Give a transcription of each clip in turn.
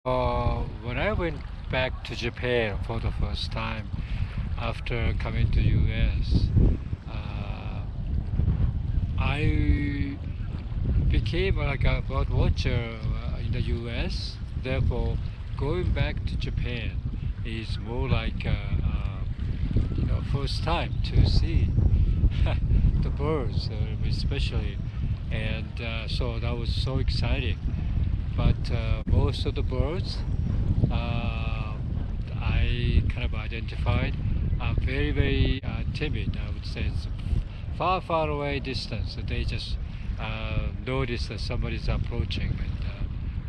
When I went back to Japan for the first time after coming to US, uh, I became like a bird watcher in the US. Therefore, going back to Japan is more like first time to see the birds, especially, and so that was so exciting. But most of the birds I kind of identified are very timid. I would say it's far away distance. They just notice that somebody's approaching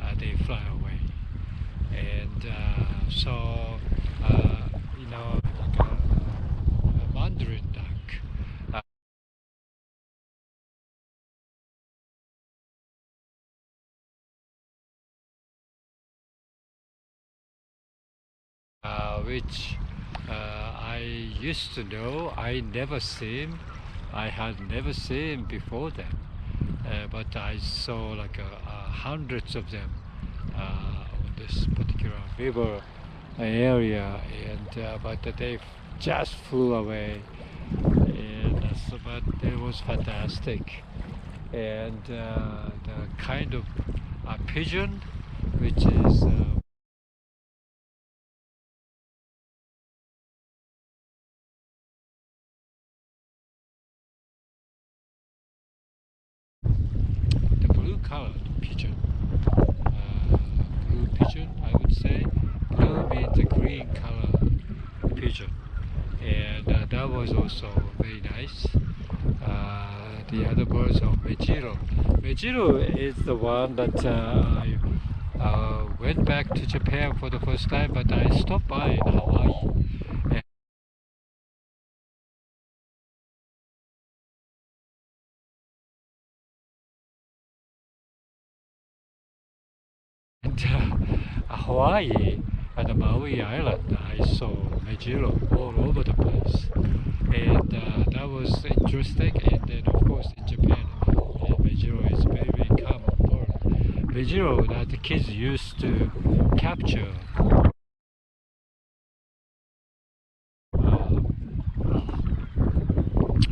and they fly away. And so, like a mandarin duck. Which I used to know. I had never seen before then. But I saw like hundreds of them on this particular river area, and but they just flew away, and but it was fantastic. And the kind of pigeon, which is the blue-colored pigeon. uh, Blue pigeon, I would say. Blue means a green color pigeon, and that was also very nice. The other birds are Mejiro. Mejiro is the one that I went back to Japan for the first time, but I stopped by in Hawaii. And Hawaii and Maui Island, I saw Mejiro all over the place, and that was interesting. And then, of course, in Japan, Mejiro is very common bird. Mejiro that the kids used to capture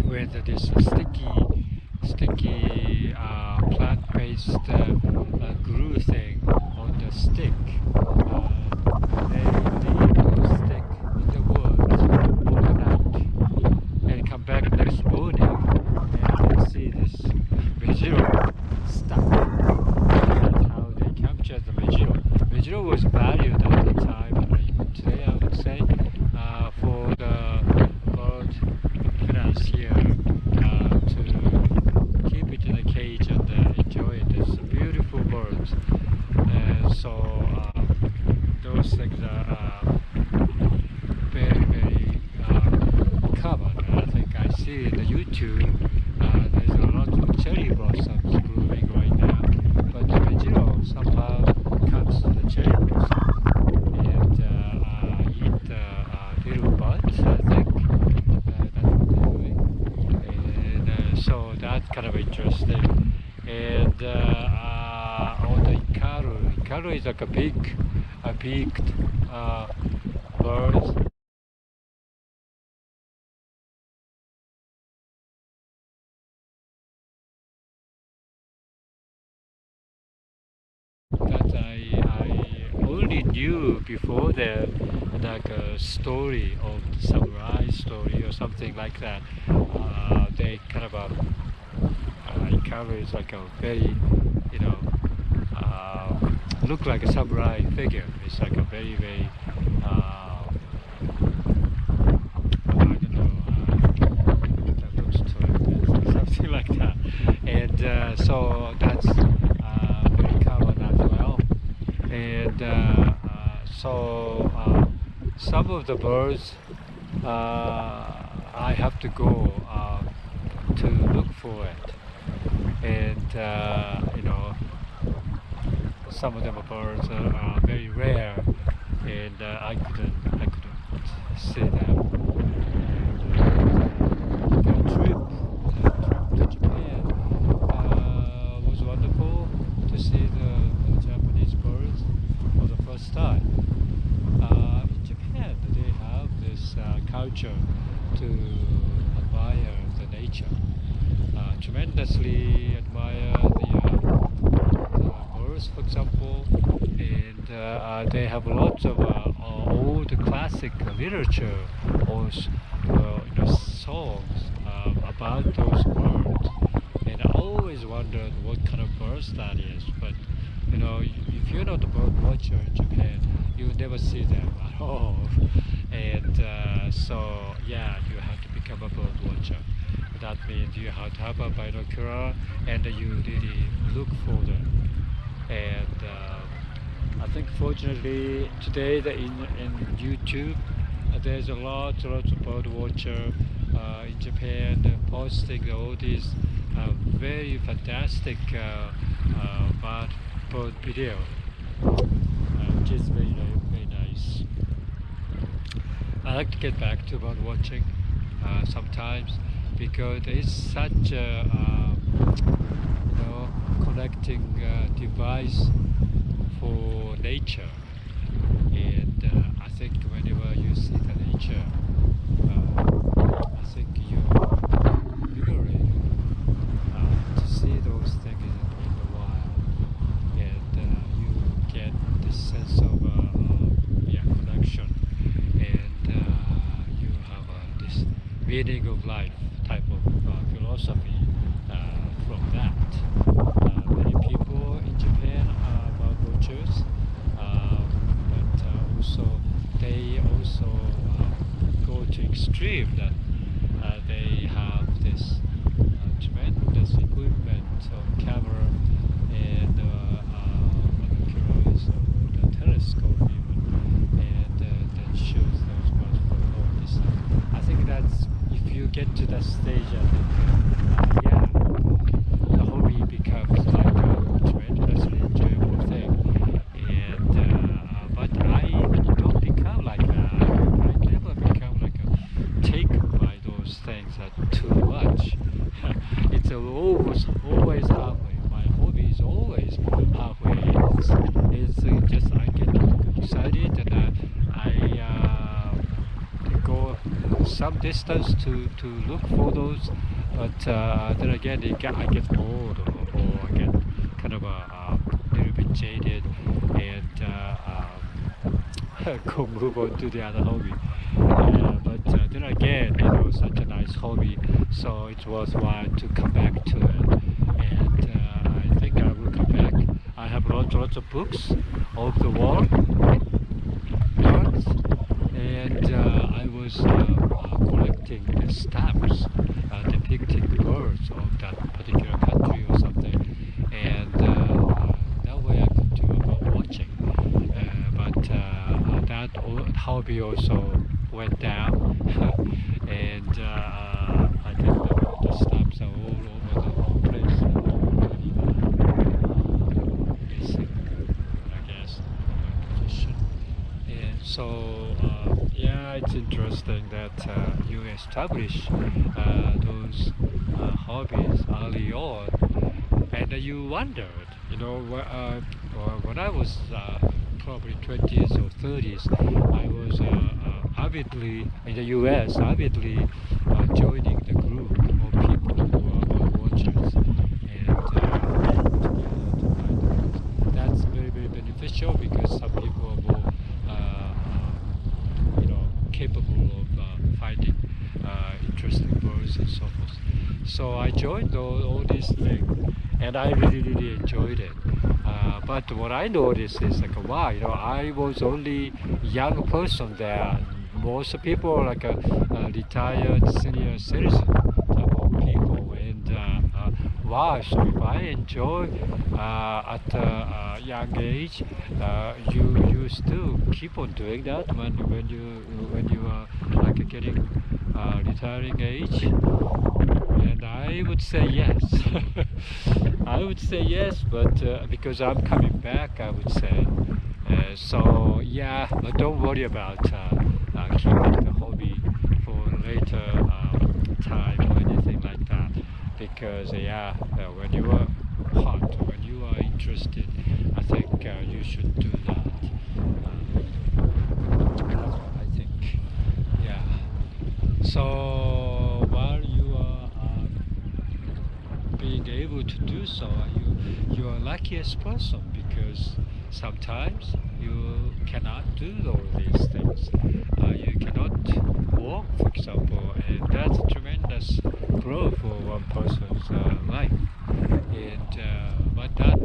with this sticky plant-based glue thing on the stick. They leave the stick in the woods overnight and come back next morning and they see this Mejiro stuck. That's how they captured the Mejiro. Mejiro was valued at the time, and even today I would say, for the bird financier to keep it in a cage and enjoy it. It's beautiful birds. So those things are very common. I think I see in the YouTube there's a lot of cherry blossoms blooming right now, but the Mejiro somehow comes to the cherry blossom and eat little buds, I think. That's what they're doing. And so that's kind of interesting. And on the Ikaru is like a beaked bird that I only knew before the like a story of samurai story or something like that. They kind of encourage like a very, you know, uh, look like a samurai figure. It's like a very I don't know, that looks to it, something like that. And so that's very common as well. And some of the birds I have to go to look for it. And some of them birds are very rare, and I couldn't see them. And the trip to Japan was wonderful to see the Japanese birds for the first culture to admire the nature. Tremendously admire the birds, for example, and they have lots of old classic literature or songs about those birds. And I always wondered what kind of birds that is. But if you're not a bird watcher in Japan, you never see them at all. And so yeah, you have to become a bird watcher. That means you have to have a binocular and you really look for them. And I think fortunately today in YouTube there's a lot of bird watcher in Japan posting all these very fantastic bird video, which is very nice. I like to get back to bird watching sometimes because it's such a connecting device for nature. And I think whenever you see the nature, I think you're liberated to see those things in the wild, and you get this sense of connection, and you have this meaning of life type of philosophy from that. Many people in Japan are bird watchers, but also they also go to extreme that they have this tremendous equipment of camera and binoculars or the telescope even, and that shows those birds for a long distance. I think that's, if you get to that stage, I think yeah, the hobby becomes like a tremendously enjoyable thing. And but I don't become like that. I never become like a taken by those things too much. It's always halfway. My hobby is always halfway. It's just I get excited and I go some distance to look for those, but then again I get bored or I get kind of a little bit jaded and go move on to the other hobby. But then again, such a nice hobby, so it's worthwhile to come back to it. And I think I will come back. I have lots of books of the war birds, and I was collecting the stamps depicting birds of that particular country or something, and that way I could do about watching. But that hobby also went down, and I think the stamps are all over the place. Missing, I guess, my position. And so, yeah, it's interesting that you establish those hobbies early on, and you wondered, when I was probably 20s or 30s, I was avidly in the US, avidly joining the group of people who are watchers, and that's very beneficial because some people are more capable of finding interesting birds and so forth. So I joined all these things, and I really enjoyed it. But what I noticed is like, wow, I was only young person there. Most people are like a retired senior citizen type of people, and wow. So if I enjoy at a young age, you still keep on doing that when you are like getting retiring age. And I would say yes. I would say yes, but because I'm coming back, I would say. So yeah, but don't worry about keeping the hobby for later time or anything like that. Because yeah, when you are hot, when you are interested, I think you should do that. That's what I think. Yeah. So while you are being able to do so, you are luckiest person because sometimes you cannot do all these things. You cannot walk, for example, and that's a tremendous growth for one person's life. And but that